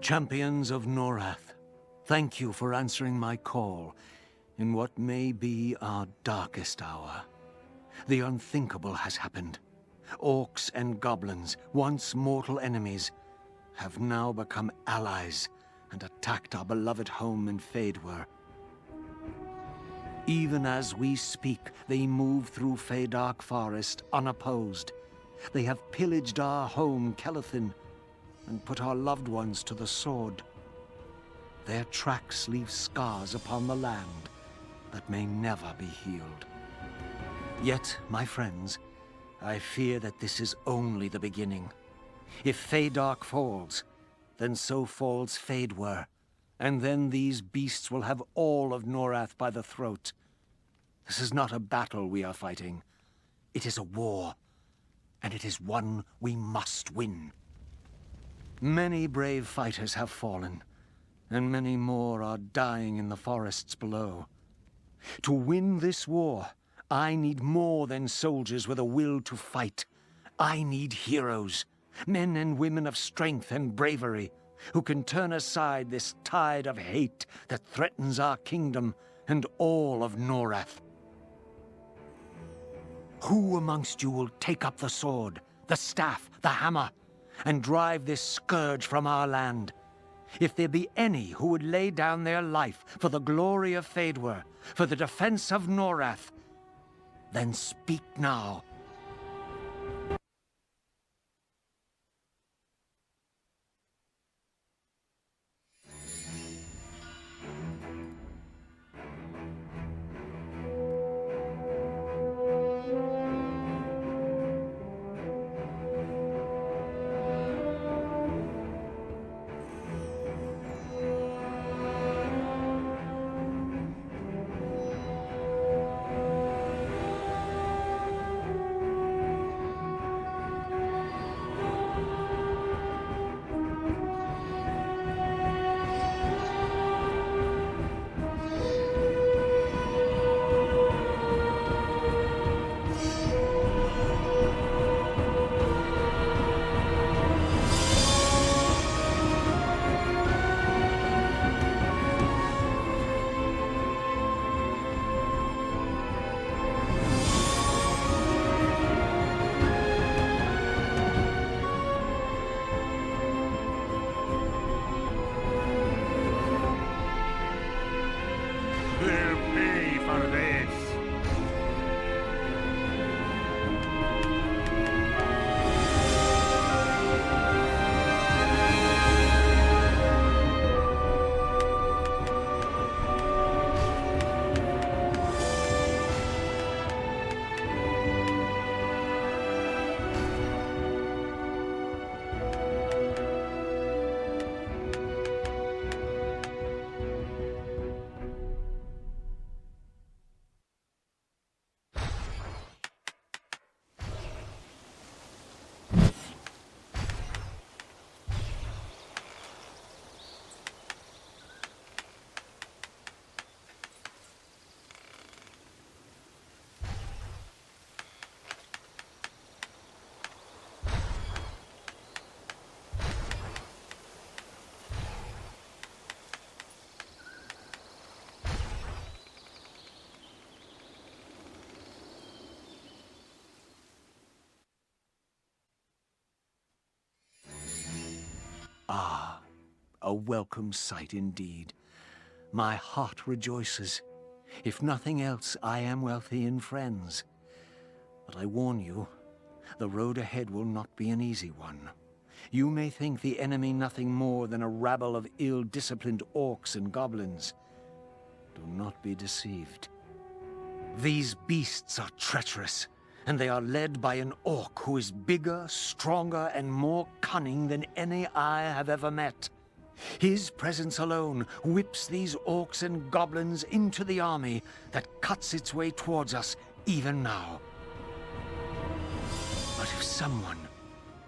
Champions of Norrath, thank you for answering my call in what may be our darkest hour. The unthinkable has happened. Orcs and goblins, once mortal enemies, have now become allies and attacked our beloved home in Faedwer. Even as we speak, they move through Feydark Forest unopposed. They have pillaged our home, Kelethin, and put our loved ones to the sword. Their tracks leave scars upon the land that may never be healed. Yet, my friends, I fear that this is only the beginning. If Feydark falls, then so falls Faedwer, and then these beasts will have all of Norrath by the throat. This is not a battle we are fighting. It is a war, and it is one we must win. Many brave fighters have fallen, and many more are dying in the forests below. To win this war, I need more than soldiers with a will to fight. I need heroes, men and women of strength and bravery, who can turn aside this tide of hate that threatens our kingdom and all of Norrath. Who amongst you will take up the sword, the staff, the hammer, and drive this scourge from our land? If there be any who would lay down their life for the glory of Faedwer, for the defense of Norrath, then speak now. Ah, a welcome sight indeed. My heart rejoices. If nothing else, I am wealthy in friends. But I warn you, the road ahead will not be an easy one. You may think the enemy nothing more than a rabble of ill-disciplined orcs and goblins. Do not be deceived. These beasts are treacherous, and they are led by an orc who is bigger, stronger, and more cunning than any I have ever met. His presence alone whips these orcs and goblins into the army that cuts its way towards us even now. But if someone,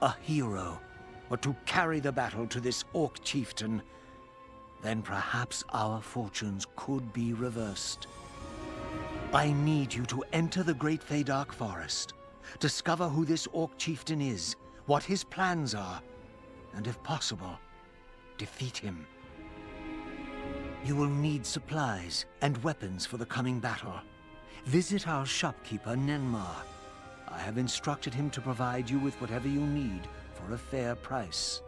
a hero, were to carry the battle to this orc chieftain, then perhaps our fortunes could be reversed. I need you to enter the Great Feydark Forest, discover who this orc chieftain is, what his plans are, and if possible, defeat him. You will need supplies and weapons for the coming battle. Visit our shopkeeper, Nenmar. I have instructed him to provide you with whatever you need for a fair price.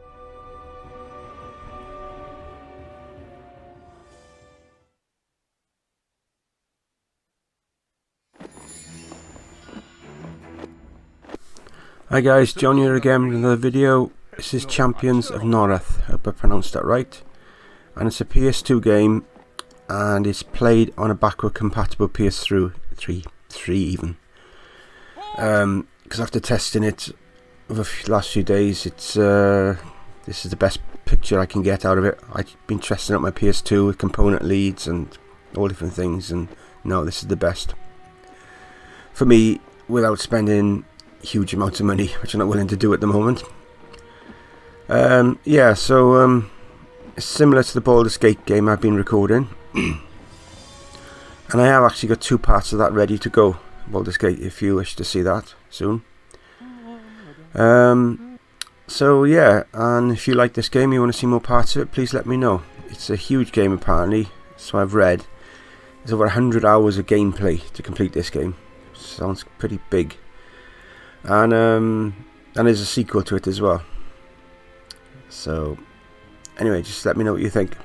Hi guys, John here again with another video. This is Champions of Norrath. I hope I pronounced that right. And it's a PS2 game, and it's played on a backward compatible PS3 even. Because after testing it over the last few days, it's this is the best picture I can get out of it. I've been testing out my PS2 with component leads and all different things, and no, this is the best for me without spending huge amounts of money, which I'm not willing to do at the moment. Yeah, so it's similar to the Baldur's Gate game I've been recording, and I have actually got 2 parts of that ready to go. Baldur's Gate, if you wish to see that soon. So yeah, and if you like this game, you want to see more parts of it, please let me know. It's a huge game apparently, so I've read. There's over 100 hours of gameplay to complete this game. Sounds pretty big. And there's a sequel to it as well. So anyway, just let me know what you think.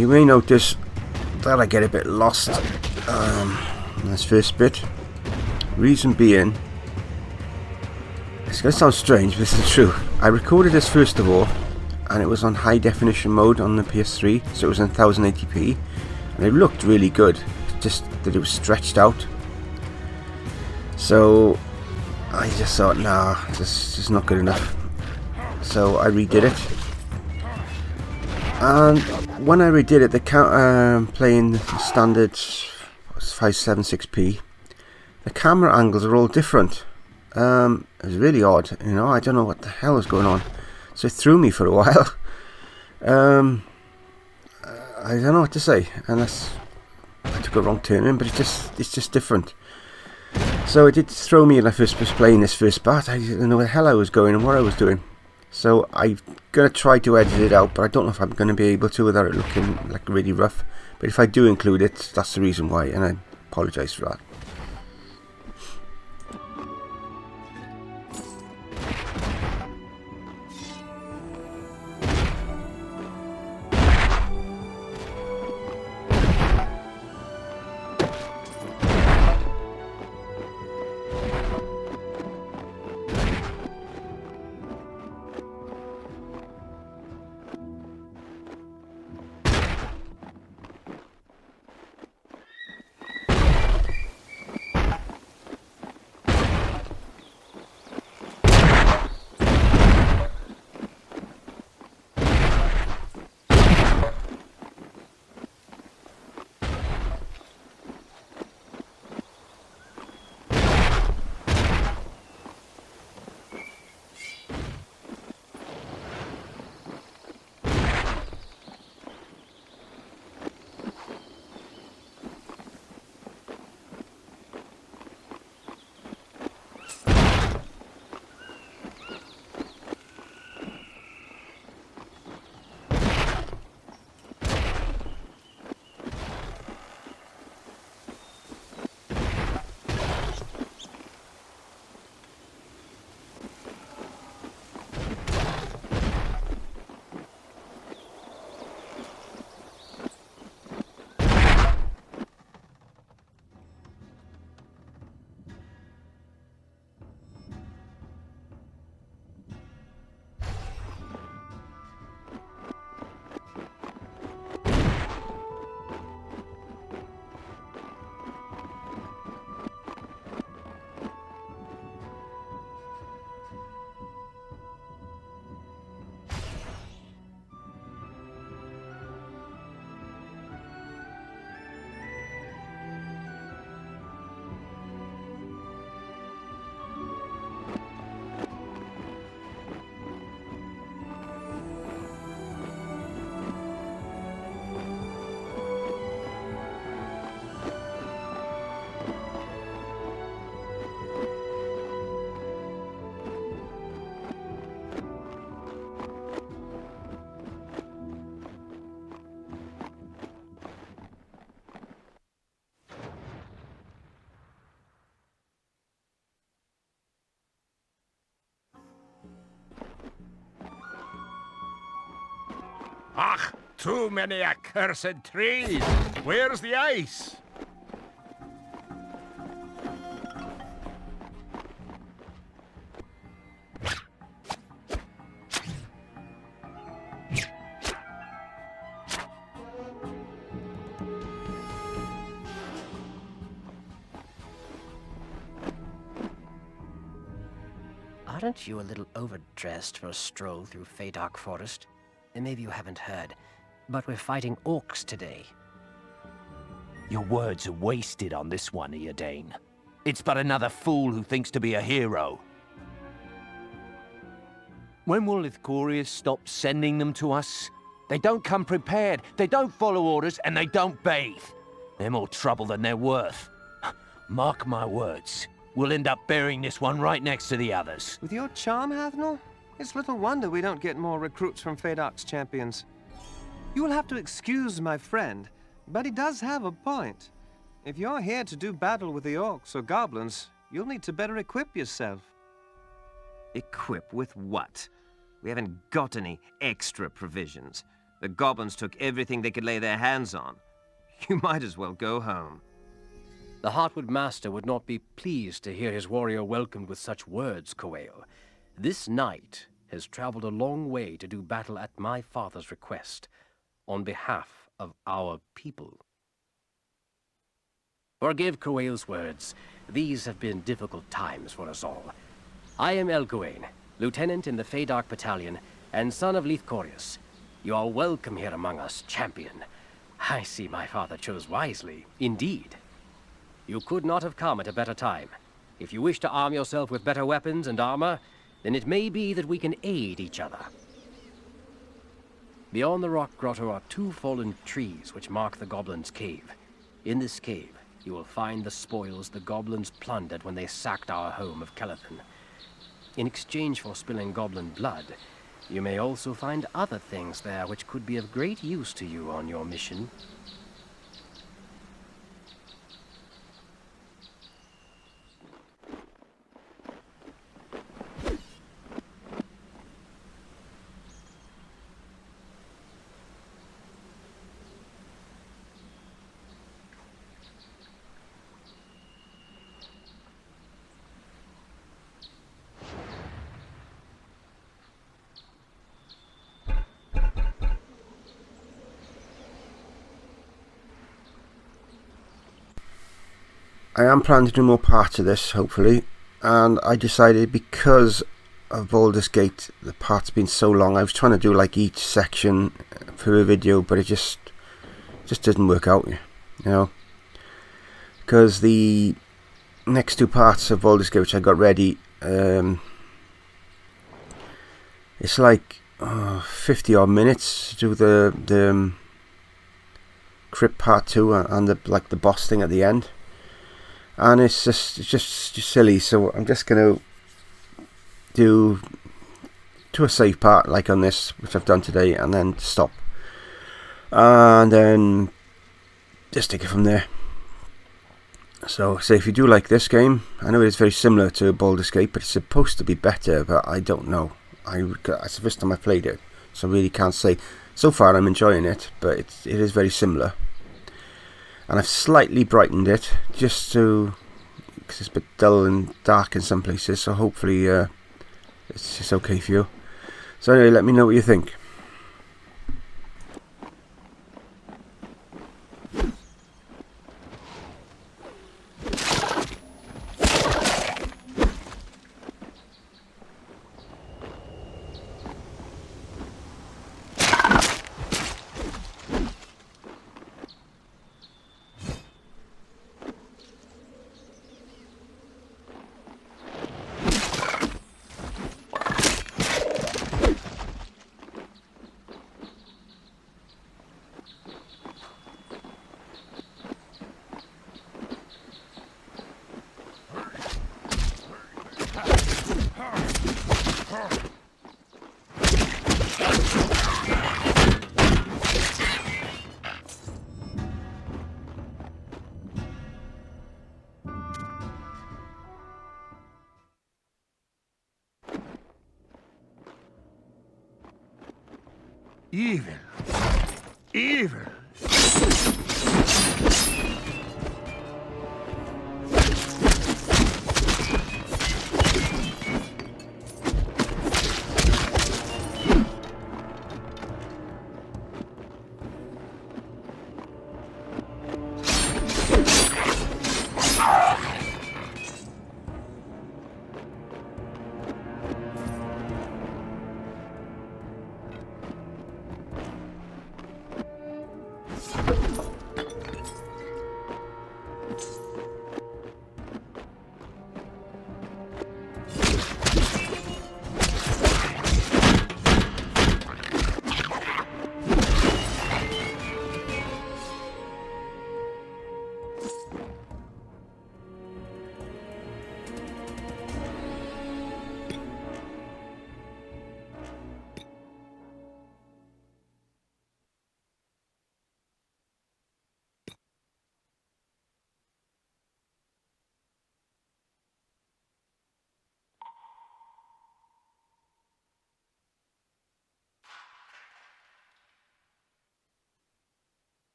You may notice that I get a bit lost in this first bit. Reason being, it's going to sound strange, but this is true. I recorded this first of all, and it was on high definition mode on the PS3, so it was in 1080p, and it looked really good, just that it was stretched out. So I just thought, nah, this is not good enough. So I redid it. And when I redid it, playing the standard 576p, the camera angles are all different. It was really odd, you know. I don't know what the hell was going on, so it threw me for a while. I don't know what to say, unless I took a wrong turn in, but it's just different. So it did throw me when I first was playing this first part. I didn't know where the hell I was going and what I was doing. So I'm going to try to edit it out, but I don't know if I'm going to be able to without it looking like really rough. But if I do include it, that's the reason why, and I apologise for that. Ach, too many accursed trees. Where's the ice? Aren't you a little overdressed for a stroll through Faydark Forest? And maybe you haven't heard, but we're fighting orcs today. Your words are wasted on this one, Eodane. It's but another fool who thinks to be a hero. When will Ithcorius stop sending them to us? They don't come prepared, they don't follow orders, and they don't bathe. They're more trouble than they're worth. Mark my words. We'll end up burying this one right next to the others. With your charm, Hathnal, it's little wonder we don't get more recruits from Faydark's champions. You will have to excuse my friend, but he does have a point. If you're here to do battle with the orcs or goblins, you'll need to better equip yourself. Equip with what? We haven't got any extra provisions. The goblins took everything they could lay their hands on. You might as well go home. The Heartwood Master would not be pleased to hear his warrior welcomed with such words, Coel. This knight has traveled a long way to do battle at my father's request, on behalf of our people. Forgive Coel's words. These have been difficult times for us all. I am Elgawain, lieutenant in the Feydark Battalion, and son of Leithcorius. You are welcome here among us, champion. I see my father chose wisely, indeed. You could not have come at a better time. If you wish to arm yourself with better weapons and armor, then it may be that we can aid each other. Beyond the rock grotto are 2 fallen trees which mark the goblins' cave. In this cave, you will find the spoils the goblins plundered when they sacked our home of Kelethin. In exchange for spilling goblin blood, you may also find other things there which could be of great use to you on your mission. I am planning to do more parts of this, hopefully, and I decided because of Baldur's Gate, the part's been so long, I was trying to do like each section for a video, but it just didn't work out, you know, because the next 2 parts of Baldur's Gate which I got ready, it's like 50 odd minutes to do the crypt part 2 and the boss thing at the end. And it's just silly, so I'm just going to do a save part like on this, which I've done today, and then stop. And then just take it from there. So if you do like this game, I know it's very similar to Baldur's Gate, but it's supposed to be better, but I don't know. It's the first time I played it, so I really can't say. So far I'm enjoying it, but it is very similar. And I've slightly brightened it just to, because it's a bit dull and dark in some places, so hopefully it's just okay for you. So anyway, let me know what you think. Evil. Evil.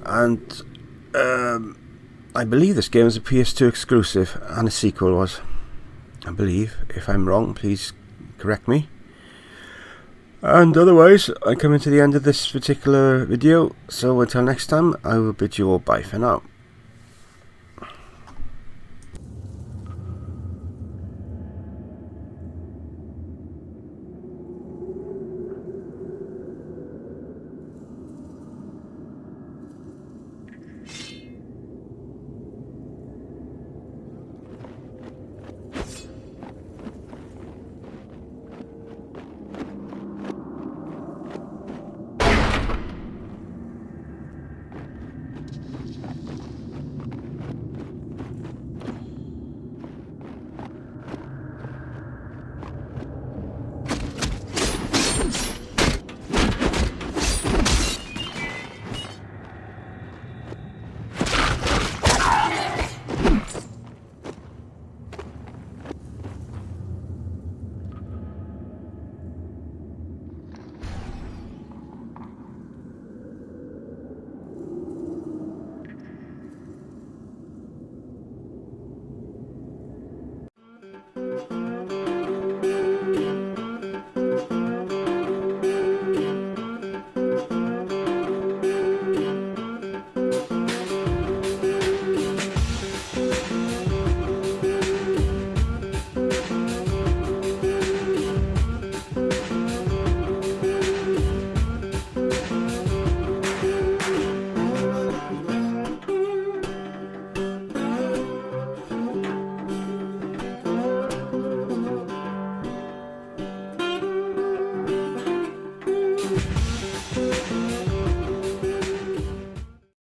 And I believe this game was a PS2 exclusive, and a sequel was. I believe. If I'm wrong, please correct me. And otherwise, I come into the end of this particular video. So until next time, I will bid you all bye for now.